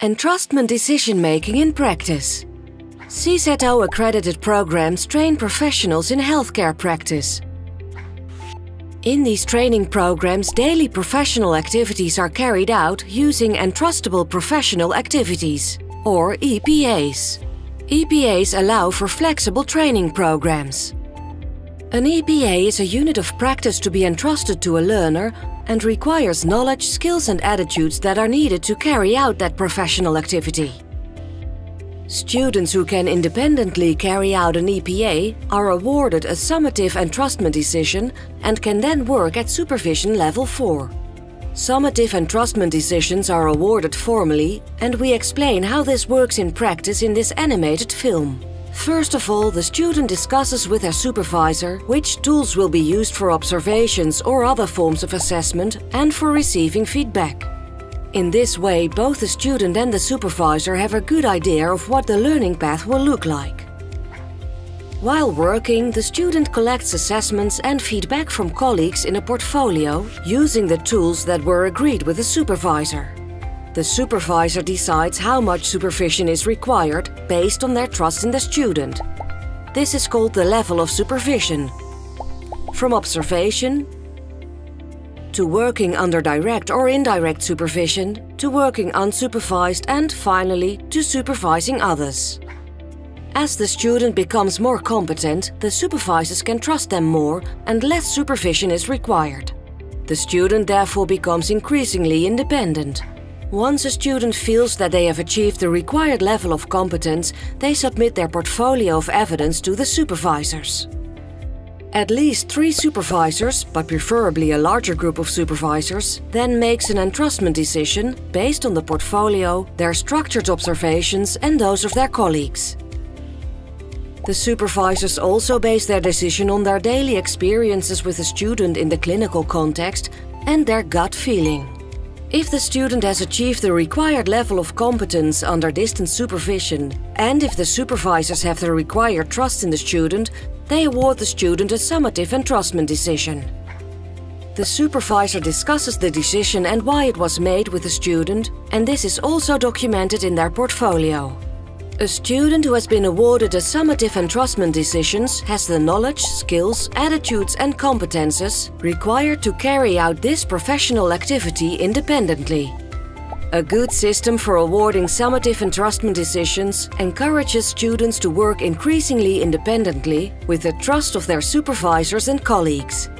Entrustment decision-making in practice. CZO accredited programs train professionals in healthcare practice. In these training programs, daily professional activities are carried out using Entrustable Professional Activities, or EPAs. EPAs allow for flexible training programs. An EPA is a unit of practice to be entrusted to a learner and requires knowledge, skills and attitudes that are needed to carry out that professional activity. Students who can independently carry out an EPA are awarded a summative entrustment decision and can then work at supervision level 4. Summative entrustment decisions are awarded formally, and we explain how this works in practice in this animated film. First of all, the student discusses with their supervisor which tools will be used for observations or other forms of assessment and for receiving feedback. In this way, both the student and the supervisor have a good idea of what the learning path will look like. While working, the student collects assessments and feedback from colleagues in a portfolio using the tools that were agreed with the supervisor. The supervisor decides how much supervision is required based on their trust in the student. This is called the level of supervision. From observation to working under direct or indirect supervision, to working unsupervised, and finally to supervising others. As the student becomes more competent, the supervisors can trust them more and less supervision is required. The student therefore becomes increasingly independent. Once a student feels that they have achieved the required level of competence, they submit their portfolio of evidence to the supervisors. At least 3 supervisors, but preferably a larger group of supervisors, then makes an entrustment decision based on the portfolio, their structured observations and those of their colleagues. The supervisors also base their decision on their daily experiences with the student in the clinical context and their gut feeling. If the student has achieved the required level of competence under distance supervision, and if the supervisors have the required trust in the student, they award the student a summative entrustment decision. The supervisor discusses the decision and why it was made with the student, and this is also documented in their portfolio. A student who has been awarded a summative entrustment decisions has the knowledge, skills, attitudes and competences required to carry out this professional activity independently. A good system for awarding summative entrustment decisions encourages students to work increasingly independently with the trust of their supervisors and colleagues.